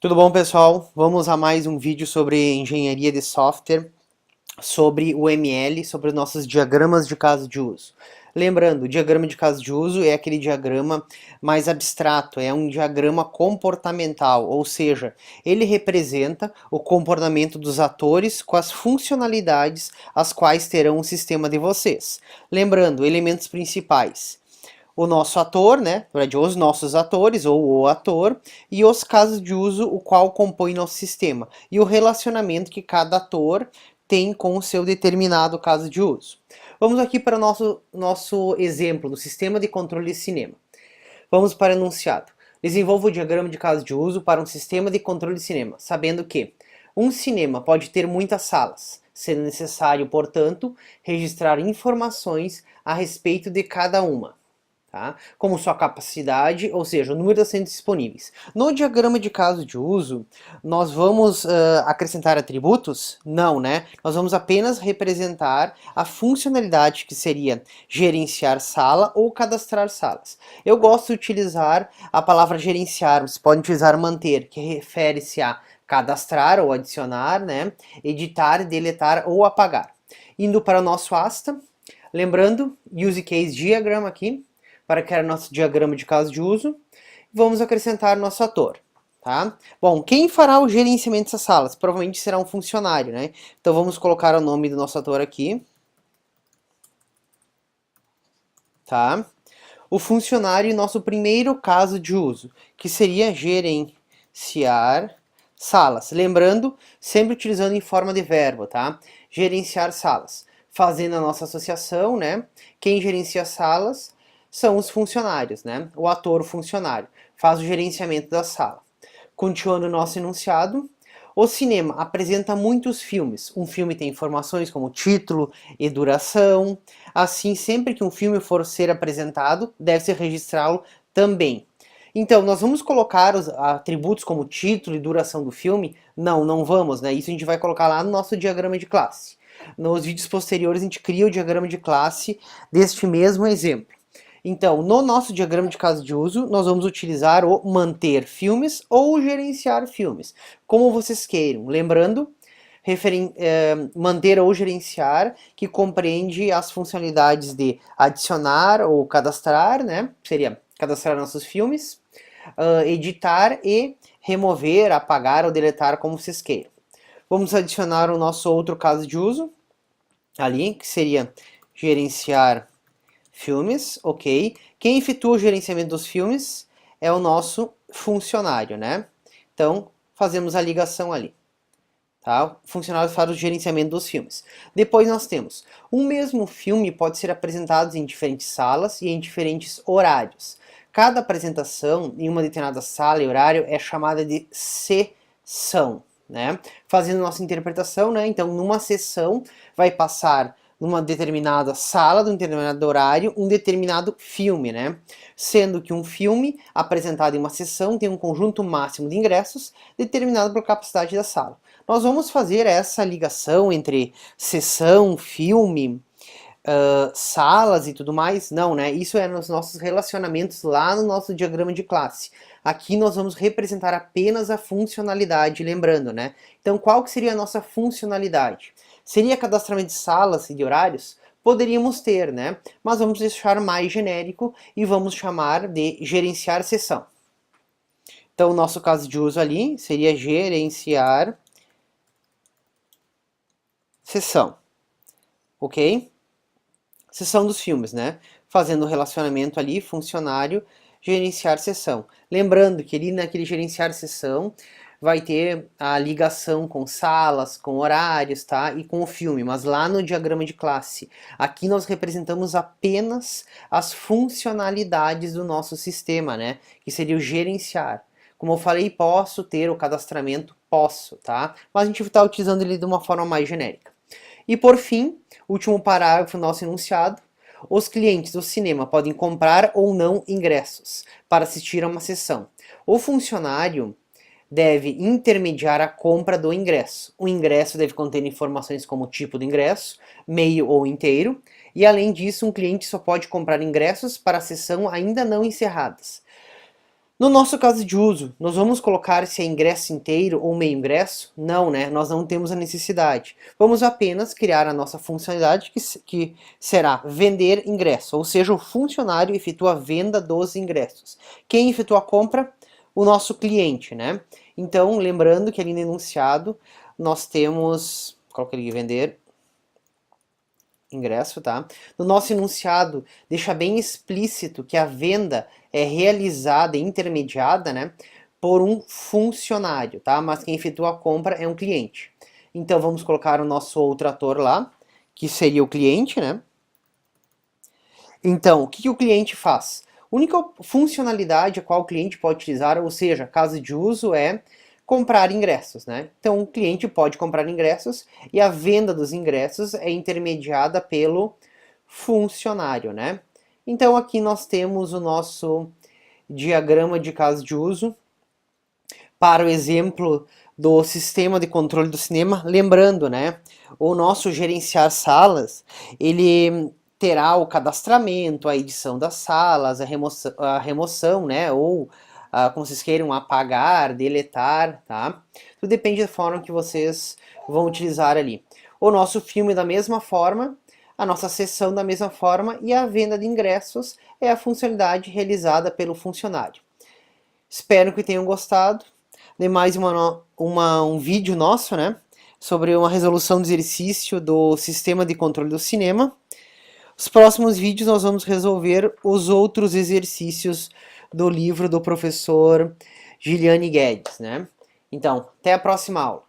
Tudo bom, pessoal? Vamos a mais um vídeo sobre engenharia de software, sobre o ML, sobre os nossos diagramas de caso de uso. Lembrando, o diagrama de caso de uso é aquele diagrama mais abstrato, é um diagrama comportamental, ou seja, ele representa o comportamento dos atores com as funcionalidades as quais terão o sistema de vocês. Lembrando, elementos principais: o nosso ator, né, os nossos atores ou o ator, e os casos de uso o qual compõe nosso sistema, e o relacionamento que cada ator tem com o seu determinado caso de uso. Vamos aqui para o nosso exemplo do sistema de controle de cinema. Vamos para o enunciado. Desenvolva o diagrama de caso de uso para um sistema de controle de cinema, sabendo que um cinema pode ter muitas salas, sendo necessário, portanto, registrar informações a respeito de cada uma. Tá? Como sua capacidade, ou seja, o número de assentos disponíveis. No diagrama de caso de uso, nós vamos acrescentar atributos? Não, né? Nós vamos apenas representar a funcionalidade que seria gerenciar sala ou cadastrar salas. Eu gosto de utilizar a palavra gerenciar, você pode utilizar manter, que refere-se a cadastrar ou adicionar, né? Editar, deletar ou apagar. Indo para o nosso asta, lembrando, use case diagram aqui, para criar nosso diagrama de caso de uso, vamos acrescentar nosso ator. Tá? Bom, quem fará o gerenciamento dessas salas? Provavelmente será um funcionário, né? Então vamos colocar o nome do nosso ator aqui. Tá? O funcionário, nosso primeiro caso de uso, que seria gerenciar salas. Lembrando, sempre utilizando em forma de verbo, tá? Gerenciar salas. Fazendo a nossa associação, né? Quem gerencia salas são os funcionários, né? O ator, o funcionário, faz o gerenciamento da sala. Continuando o nosso enunciado, o cinema apresenta muitos filmes. Um filme tem informações como título e duração. Assim, sempre que um filme for ser apresentado, deve-se registrá-lo também. Então, nós vamos colocar os atributos como título e duração do filme? Não, não vamos, né? Isso a gente vai colocar lá no nosso diagrama de classe. Nos vídeos posteriores, a gente cria o diagrama de classe deste mesmo exemplo. Então, no nosso diagrama de caso de uso, nós vamos utilizar o manter filmes ou gerenciar filmes, como vocês queiram. Lembrando, manter ou gerenciar, que compreende as funcionalidades de adicionar ou cadastrar, né? Seria cadastrar nossos filmes, editar e remover, apagar ou deletar, como vocês queiram. Vamos adicionar o nosso outro caso de uso, ali, que seria gerenciar filmes, ok. Quem efetua o gerenciamento dos filmes é o nosso funcionário, né? Então, fazemos a ligação ali. Tá? O funcionário faz o gerenciamento dos filmes. Depois nós temos, um mesmo filme pode ser apresentado em diferentes salas e em diferentes horários. Cada apresentação em uma determinada sala e horário é chamada de sessão, né? Fazendo nossa interpretação, né? Então, numa sessão vai passar numa determinada sala, num determinado horário, um determinado filme, né? Sendo que um filme apresentado em uma sessão tem um conjunto máximo de ingressos determinado por capacidade da sala. Nós vamos fazer essa ligação entre sessão, filme, salas e tudo mais? Não, né? Isso é nos nossos relacionamentos lá no nosso diagrama de classe. Aqui nós vamos representar apenas a funcionalidade, lembrando, né? Então, qual que seria a nossa funcionalidade? Seria cadastramento de salas e de horários? Poderíamos ter, né? Mas vamos deixar mais genérico e vamos chamar de gerenciar sessão. Então, o nosso caso de uso ali seria gerenciar sessão, ok? Sessão dos filmes, né? Fazendo o relacionamento ali, funcionário, gerenciar sessão. Lembrando que ali naquele gerenciar sessão vai ter a ligação com salas, com horários, tá? E com o filme, mas lá no diagrama de classe. Aqui nós representamos apenas as funcionalidades do nosso sistema, né? Que seria o gerenciar. Como eu falei, posso ter o cadastramento, posso, tá? Mas a gente está utilizando ele de uma forma mais genérica. E por fim, último parágrafo do nosso enunciado, os clientes do cinema podem comprar ou não ingressos para assistir a uma sessão. O funcionário deve intermediar a compra do ingresso. O ingresso deve conter informações como o tipo do ingresso, meio ou inteiro, e além disso, um cliente só pode comprar ingressos para a sessão ainda não encerradas. No nosso caso de uso, nós vamos colocar se é ingresso inteiro ou meio ingresso? Não, né? Nós não temos a necessidade. Vamos apenas criar a nossa funcionalidade que será vender ingresso, ou seja, o funcionário efetua a venda dos ingressos. Quem efetua a compra? O nosso cliente, né? Então, lembrando que ali no enunciado nós temos, coloca ali vender ingresso, tá? No nosso enunciado, deixa bem explícito que a venda é realizada, intermediada, né, por um funcionário, tá? Mas quem efetua a compra é um cliente. Então vamos colocar o nosso outro ator lá, que seria o cliente, né? Então, o que o cliente faz? A única funcionalidade a qual o cliente pode utilizar, ou seja, caso de uso, é comprar ingressos, né? Então o cliente pode comprar ingressos e a venda dos ingressos é intermediada pelo funcionário, né? Então aqui nós temos o nosso diagrama de caso de uso para o exemplo do sistema de controle do cinema, lembrando, né? O nosso gerenciar salas, ele terá o cadastramento, a edição das salas, a remoção, né? Ou como vocês queiram, apagar, deletar, tá? Tudo depende da forma que vocês vão utilizar ali. O nosso filme da mesma forma, a nossa sessão da mesma forma e a venda de ingressos é a funcionalidade realizada pelo funcionário. Espero que tenham gostado de mais um vídeo nosso, né? Sobre uma resolução de exercício do sistema de controle do cinema. Os próximos vídeos nós vamos resolver os outros exercícios do livro do professor Giliane Guedes, né? Então, até a próxima aula.